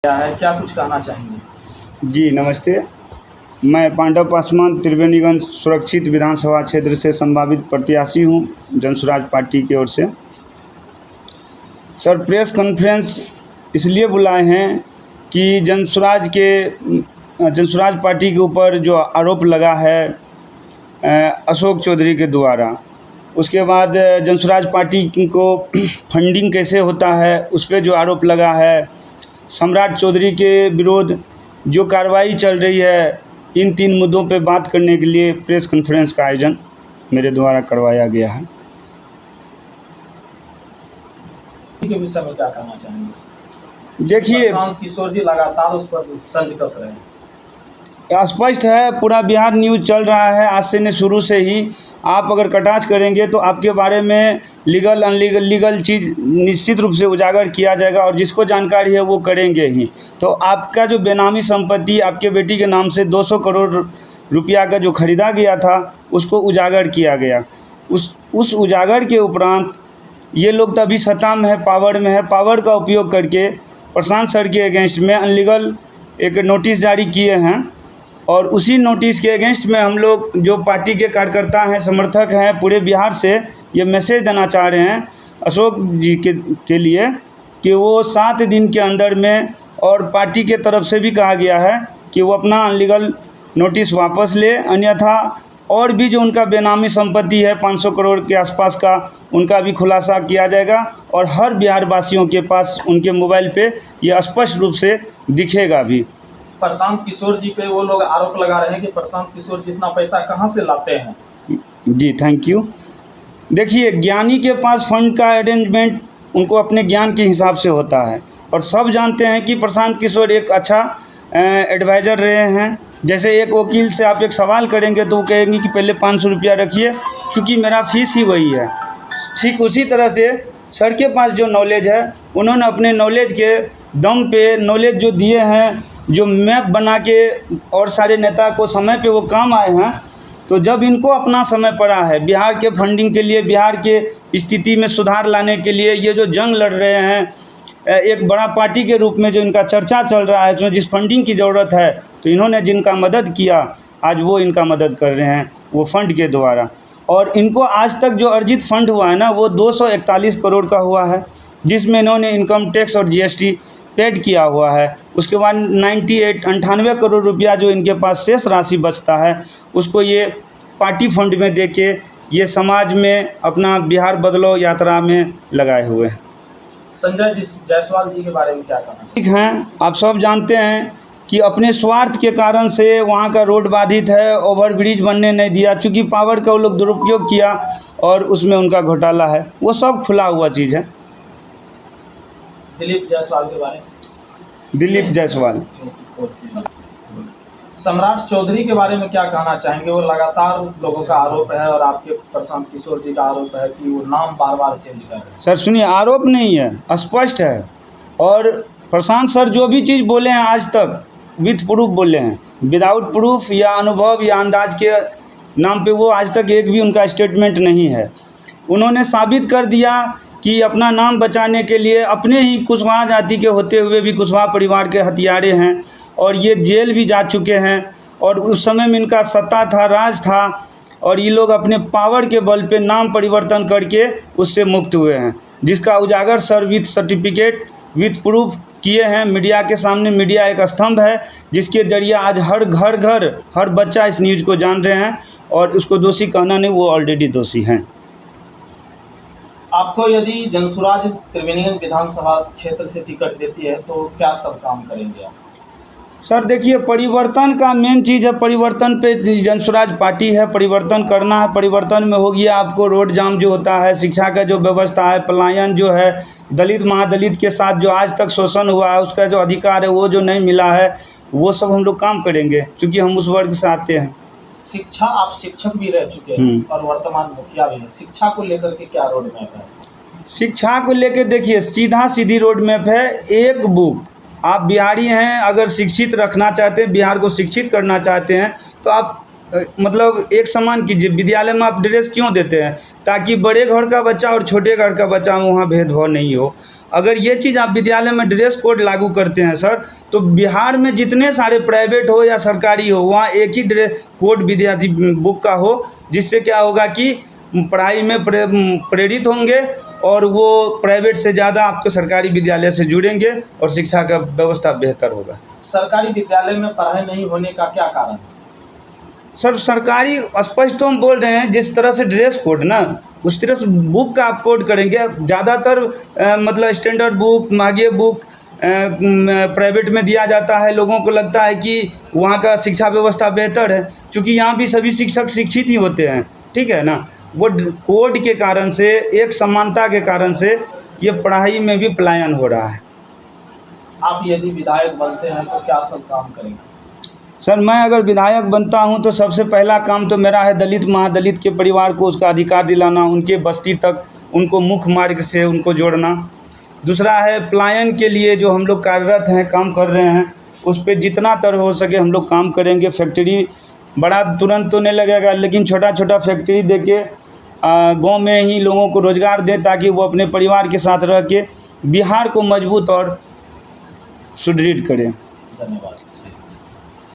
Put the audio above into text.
क्या है, क्या कुछ कहना चाहेंगे? जी नमस्ते। मैं पांडव पासवान त्रिवेणीगंज सुरक्षित विधानसभा क्षेत्र से संभावित प्रत्याशी हूं जनसुराज पार्टी की ओर से। सर, प्रेस कॉन्फ्रेंस इसलिए बुलाए हैं कि जनसुराज पार्टी के ऊपर जो आरोप लगा है अशोक चौधरी के द्वारा, उसके बाद जनसुराज पार्टी को फंडिंग कैसे होता है उस पर जो आरोप लगा है, सम्राट चौधरी के विरोध जो कार्रवाई चल रही है, इन 3 मुद्दों पर बात करने के लिए प्रेस कॉन्फ्रेंस का आयोजन मेरे द्वारा करवाया गया है। के विषय में क्या कहना चाहेंगे? देखिए, प्रशांत किशोर जी लगातार उस पर तंज कस रहे हैं। स्पष्ट है, पूरा बिहार न्यूज़ चल रहा है आज से, ने शुरू से ही। आप अगर कटाक्ष करेंगे तो आपके बारे में लीगल अनलीगल चीज़ निश्चित रूप से उजागर किया जाएगा, और जिसको जानकारी है वो करेंगे ही। तो आपका जो बेनामी संपत्ति आपके बेटी के नाम से 200 करोड़ रुपया का जो खरीदा गया था, उसको उजागर किया गया। उस उजागर के उपरांत ये लोग तो अभी सत्ता में है, पावर में है, पावर का उपयोग करके प्रशांत सर के अगेंस्ट में अनलीगल एक नोटिस जारी किए हैं, और उसी नोटिस के अगेंस्ट में हम लोग जो पार्टी के कार्यकर्ता हैं, समर्थक हैं, पूरे बिहार से ये मैसेज देना चाह रहे हैं अशोक जी के लिए कि वो 7 दिन के अंदर में, और पार्टी के तरफ से भी कहा गया है कि वो अपना अनलीगल नोटिस वापस ले, अन्यथा और भी जो उनका बेनामी संपत्ति है 500 करोड़ के आसपास का, उनका भी खुलासा किया जाएगा, और हर बिहार वासियों के पास उनके मोबाइल पे ये स्पष्ट रूप से दिखेगा भी। प्रशांत किशोर जी पे वो लोग आरोप लगा रहे हैं कि प्रशांत किशोर जितना पैसा कहां से लाते हैं? जी थैंक यू। देखिए, ज्ञानी के पास फंड का अरेंजमेंट उनको अपने ज्ञान के हिसाब से होता है, और सब जानते हैं कि प्रशांत किशोर एक अच्छा एडवाइज़र रहे हैं। जैसे एक वकील से आप एक सवाल करेंगे तो वो कहेंगे कि पहले 500 रुपया रखिए, क्योंकि मेरा फीस ही वही है। ठीक उसी तरह से सर के पास जो नॉलेज है, उन्होंने अपने नॉलेज के दम पे नॉलेज जो दिए हैं, जो मैप बना के, और सारे नेता को समय पे वो काम आए हैं। तो जब इनको अपना समय पड़ा है बिहार के फंडिंग के लिए, बिहार के स्थिति में सुधार लाने के लिए, ये जो जंग लड़ रहे हैं एक बड़ा पार्टी के रूप में, जो इनका चर्चा चल रहा है, जो जिस फंडिंग की ज़रूरत है, तो इन्होंने जिनका मदद किया आज वो इनका मदद कर रहे हैं वो फंड के द्वारा। और इनको आज तक जो अर्जित फंड हुआ है ना, वो 241 करोड़ का हुआ है, जिसमें इन्होंने इनकम टैक्स और GST पेड किया हुआ है। उसके बाद 98 करोड़ रुपया जो इनके पास शेष राशि बचता है, उसको ये पार्टी फंड में देके ये समाज में अपना बिहार बदलाव यात्रा में लगाए हुए हैं। संजय जायसवाल जी के बारे में क्या कहना? ठीक हैं, आप सब जानते हैं कि अपने स्वार्थ के कारण से वहाँ का रोड बाधित है, ओवरब्रिज बनने नहीं दिया, चूँकि पावर का वो लोग दुरुपयोग किया और उसमें उनका घोटाला है, वो सब खुला हुआ चीज़ है। दिलीप जायसवाल के बारे में? दिलीप जायसवाल, सम्राट चौधरी के बारे में क्या कहना चाहेंगे? वो लगातार लोगों का आरोप है, और आपके प्रशांत किशोर जी का आरोप है कि वो नाम बार बार चेंज कर रहे हैं। सर सुनिए, आरोप नहीं है, स्पष्ट है। और प्रशांत सर जो भी चीज़ बोले हैं आज तक विथ प्रूफ बोले हैं, विदाउट प्रूफ या अनुभव या अंदाज के नाम पे वो आज तक एक भी उनका स्टेटमेंट नहीं है। उन्होंने साबित कर दिया कि अपना नाम बचाने के लिए अपने ही कुशवाहा जाति के होते हुए भी कुशवाहा परिवार के हथियारे हैं, और ये जेल भी जा चुके हैं, और उस समय में इनका सत्ता था, राज था, और ये लोग अपने पावर के बल पे नाम परिवर्तन करके उससे मुक्त हुए हैं, जिसका उजागर sir with certificate with proof किए हैं मीडिया के सामने। मीडिया एक स्तंभ है जिसके जरिए आज हर घर हर बच्चा इस न्यूज़ को जान रहे हैं, और उसको दोषी कहना नहीं, वो ऑलरेडी दोषी हैं। आपको यदि जनसुराज त्रिवेणीगंज विधानसभा क्षेत्र से टिकट देती है तो क्या सब काम करेंगे आप? सर देखिए, परिवर्तन का मेन चीज़ है, परिवर्तन पे जनसुराज पार्टी है, परिवर्तन करना है। परिवर्तन में हो गया आपको रोड जाम जो होता है, शिक्षा का जो व्यवस्था है, पलायन जो है, दलित महादलित के साथ जो आज तक शोषण हुआ है, उसका जो अधिकार है वो जो नहीं मिला है, वो सब हम लोग काम करेंगे, क्योंकि हम उस वर्ग से आते हैं। शिक्षा, आप शिक्षक भी रह चुके हैं और वर्तमान मुखिया भी हैं, शिक्षा को लेकर के क्या रोड मैप है? शिक्षा को लेकर देखिए, सीधा सीधी रोड मैप है। एक बुक, आप बिहारी हैं, अगर शिक्षित रखना चाहते हैं, बिहार को शिक्षित करना चाहते हैं, तो आप मतलब एक समान कीजिए। विद्यालय में आप ड्रेस क्यों देते हैं? ताकि बड़े घर का बच्चा और छोटे घर का बच्चा में वहाँ भेदभाव नहीं हो। अगर ये चीज़ आप विद्यालय में ड्रेस कोड लागू करते हैं सर, तो बिहार में जितने सारे प्राइवेट हो या सरकारी हो, वहाँ एक ही ड्रेस कोड विद्यार्थी बुक का हो, जिससे क्या होगा कि पढ़ाई में प्रेरित होंगे और वो प्राइवेट से ज़्यादा आपके सरकारी विद्यालय से जुड़ेंगे और शिक्षा का व्यवस्था बेहतर होगा। सरकारी विद्यालय में पढ़ाई नहीं होने का क्या कारण है? सर सरकारी स्पष्ट तो हम बोल रहे हैं, जिस तरह से ड्रेस कोड ना, उस तरह से बुक का आप कोड करेंगे। ज़्यादातर मतलब स्टैंडर्ड बुक, महंगे बुक प्राइवेट में दिया जाता है। लोगों को लगता है कि वहाँ का शिक्षा व्यवस्था बेहतर है, क्योंकि यहाँ भी सभी शिक्षक शिक्षित ही होते हैं, ठीक है ना। वो कोड के कारण से, एक समानता के कारण से ये पढ़ाई में भी पलायन हो रहा है। आप यदि विधायक बनते हैं तो क्या सब काम करेंगे? सर मैं अगर विधायक बनता हूं तो सबसे पहला काम तो मेरा है दलित महादलित के परिवार को उसका अधिकार दिलाना, उनके बस्ती तक उनको मुख्य मार्ग से उनको जोड़ना। दूसरा है पलायन के लिए जो हम लोग कार्यरत हैं, काम कर रहे हैं, उस पर जितना तर हो सके हम लोग काम करेंगे। फैक्ट्री बड़ा तुरंत तो नहीं लगेगा, लेकिन छोटा छोटा फैक्ट्री दे के गाँव में ही लोगों को रोज़गार दें, ताकि वो अपने परिवार के साथ रह के बिहार को मजबूत और सुदृढ़ करें। धन्यवाद।